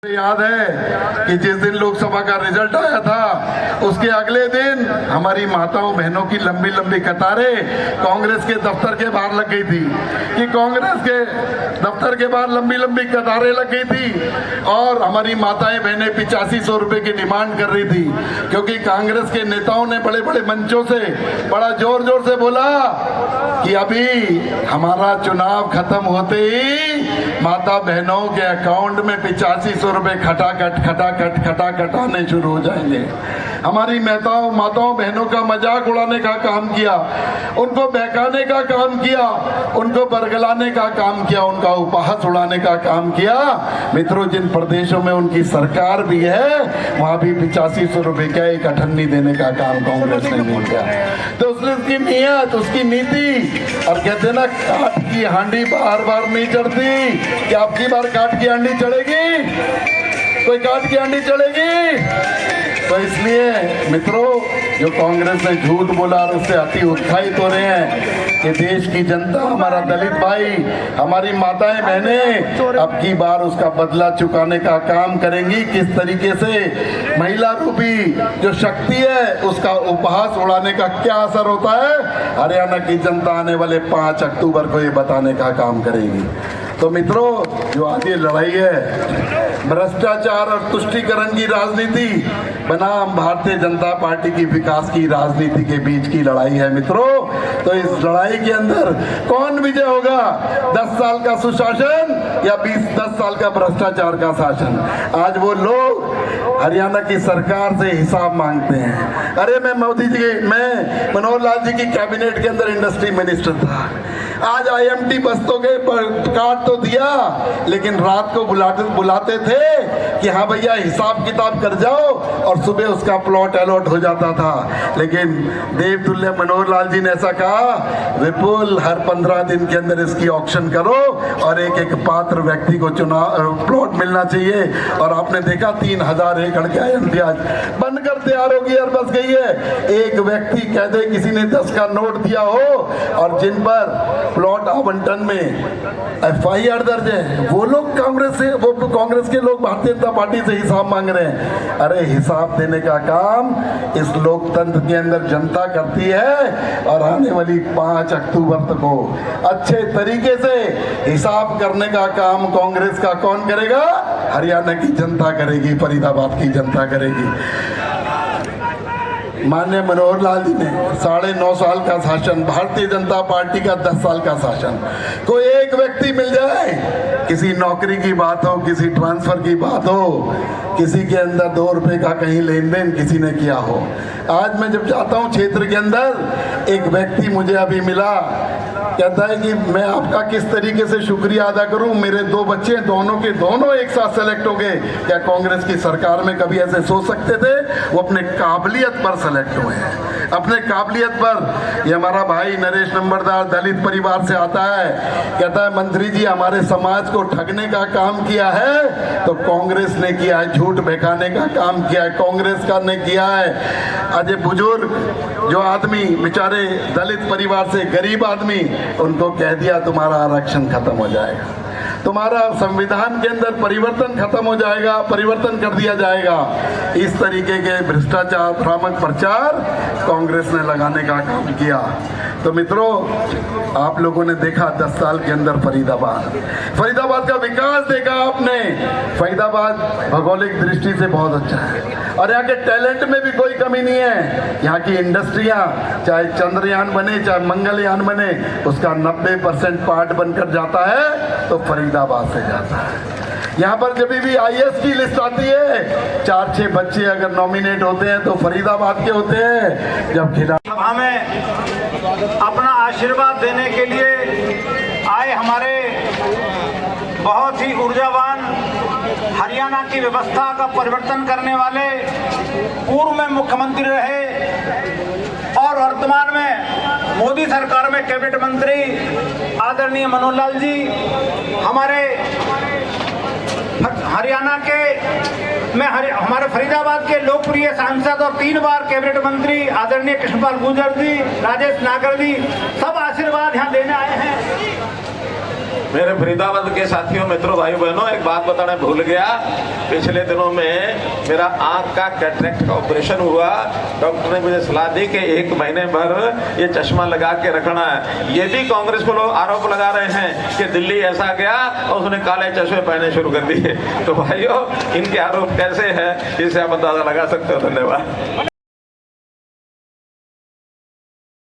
याद है कि जिस दिन लोकसभा का रिजल्ट आया था उसके अगले दिन हमारी माताओं बहनों की लंबी लंबी कतारें कांग्रेस के दफ्तर के बाहर लग गई थी कि कांग्रेस के दफ्तर के बाहर लंबी लंबी कतारें लग गई थी और हमारी माताएं बहनें 8500 रुपए की डिमांड कर रही थी, क्योंकि कांग्रेस के नेताओं ने बड़े बड़े मंचों से बड़ा जोर जोर से बोला कि अभी हमारा चुनाव खत्म होते ही माता बहनों के अकाउंट में 8500 रुपए खटाखट आने शुरू हो जाएंगे। हमारी माताओं बहनों का मजाक उड़ाने का काम किया, उनको बहकाने का काम किया, उनको बरगलाने का काम किया, उनका उपहास उड़ाने का काम किया। मित्रों, जिन प्रदेशों में उनकी सरकार भी है वहां भी 8500 रुपए का एक अठन्नी देने का काम कांग्रेस ने नहीं किया। तो उसकी नियत, उसकी नीति, और कहते ना काट की हांडी बार बार नहीं चढ़ती, कि आपकी बार काट की हांडी चढ़ेगी? कोई काट की हांडी चढ़ेगी? तो इसलिए मित्रों, जो कांग्रेस ने झूठ बोला और उससे अति उत्साहित हो रहे हैं कि देश की जनता, हमारा दलित भाई, हमारी माताएं बहनें अब की बार उसका बदला चुकाने का काम करेंगी। किस तरीके से महिला रूपी जो शक्ति है उसका उपहास उड़ाने का क्या असर होता है, हरियाणा की जनता आने वाले 5 अक्टूबर को ये बताने का काम करेगी। तो मित्रों, जो आज ये लड़ाई है भ्रष्टाचार और तुष्टीकरण की राजनीति बनाम भारतीय जनता पार्टी की विकास की राजनीति के बीच की लड़ाई है मित्रों। तो इस लड़ाई के अंदर कौन विजय होगा? 10 साल का सुशासन या 10 साल का भ्रष्टाचार का शासन? आज वो लोग हरियाणा की सरकार से हिसाब मांगते हैं। अरे मैं मनोहर लाल जी की कैबिनेट के अंदर इंडस्ट्री मिनिस्टर था। आज IMT बस्तों के काट तो दिया, लेकिन रात को बुलाते थे कि हाँ भैया हिसाब किताब कर जाओ, और सुबह उसका प्लॉट अलॉट हो जाता था। लेकिन देवतुल्य मनोहर लाल जी ने ऐसा कहा, विपुल हर 15 दिन के अंदर इसकी ऑक्शन करो और एक एक पात्र व्यक्ति को प्लॉट मिलना चाहिए। और आपने देखा 3000 एकड़ के IMT आज बनकर तैयार होगी और बस गई है। एक व्यक्ति कह दे किसी ने 10 का नोट दिया हो और जिन पर प्लॉट आवंटन में FIR दर्ज है, वो कांग्रेस के लोग भारतीय जनता पार्टी से हिसाब मांग रहे हैं। अरे हिसाब देने का काम इस लोकतंत्र के अंदर जनता करती है, और आने वाली 5 अक्टूबर तक को अच्छे तरीके से हिसाब करने का काम कांग्रेस का कौन करेगा? हरियाणा की जनता करेगी, फरीदाबाद की जनता करेगी। माननीय मनोहर लाल जी ने 9.5 साल का शासन, भारतीय जनता पार्टी का 10 साल का शासन, कोई एक व्यक्ति मिल जाए, किसी नौकरी की बात हो, किसी ट्रांसफर की बात हो, किसी के अंदर 2 रुपए का कहीं लेन देन किसी ने किया हो। आज मैं जब जाता हूँ क्षेत्र के अंदर, एक व्यक्ति मुझे अभी मिला, कहता है कि मैं आपका किस तरीके से शुक्रिया अदा करूं, मेरे 2 बच्चे दोनों के दोनों एक साथ सेलेक्ट हो गए। क्या कांग्रेस की सरकार में कभी ऐसे सोच सकते थे? वो अपने काबिलियत पर सेलेक्ट हुए हैं, अपने काबिलियत पर। ये हमारा भाई नरेश नंबरदार दलित परिवार से आता है, कहता है मंत्री जी हमारे समाज को ठगने का काम किया है तो कांग्रेस ने किया है, झूठ बहकाने का काम किया है कांग्रेस का ने किया है। अजय बुजुर्ग जो आदमी बेचारे दलित परिवार से गरीब आदमी, उनको कह दिया तुम्हारा आरक्षण खत्म हो जाएगा, तुम्हारा संविधान के अंदर परिवर्तन खत्म हो जाएगा, परिवर्तन कर दिया जाएगा। इस तरीके के भ्रष्टाचार भ्रामक प्रचार कांग्रेस ने लगाने का काम किया। तो मित्रों, आप लोगों ने देखा 10 साल के अंदर फरीदाबाद का विकास देखा आपने। फरीदाबाद भौगोलिक दृष्टि से बहुत अच्छा है और यहाँ के टैलेंट में भी कोई कमी नहीं है। यहाँ की इंडस्ट्रियाँ, चाहे चंद्रयान बने चाहे मंगलयान बने, उसका 90% पार्ट बनकर जाता है तो फरीदाबाद से जाता है। यहाँ पर जब भी IAS की लिस्ट आती है, 4-6 बच्चे अगर नॉमिनेट होते हैं तो फरीदाबाद के होते हैं। जब सभा में अपना आशीर्वाद देने के लिए आए हमारे बहुत ही ऊर्जावान, हरियाणा की व्यवस्था का परिवर्तन करने वाले पूर्व में मुख्यमंत्री रहे और वर्तमान में मोदी सरकार में कैबिनेट मंत्री आदरणीय मनोहर लाल जी, हमारे हरियाणा हमारे फरीदाबाद के लोकप्रिय सांसद और 3 बार कैबिनेट मंत्री आदरणीय कृष्णपाल गुर्जर जी, राजेश नागर जी, सब आशीर्वाद यहाँ देने आए हैं। मेरे फरीदाबाद के साथियों, मित्रों, भाई बहनों, एक बात बताना भूल गया। पिछले दिनों में मेरा आंख का कैटरेक्ट का ऑपरेशन हुआ। डॉक्टर ने मुझे सलाह दी कि 1 महीने भर ये चश्मा लगा के रखना है। ये भी कांग्रेस को लोग आरोप लगा रहे हैं कि दिल्ली ऐसा गया और उसने काले चश्मे पहने शुरू कर दिए। तो भाइयों, इनके आरोप कैसे हैं, इसे आप अंदाजा लगा सकते हो। धन्यवाद।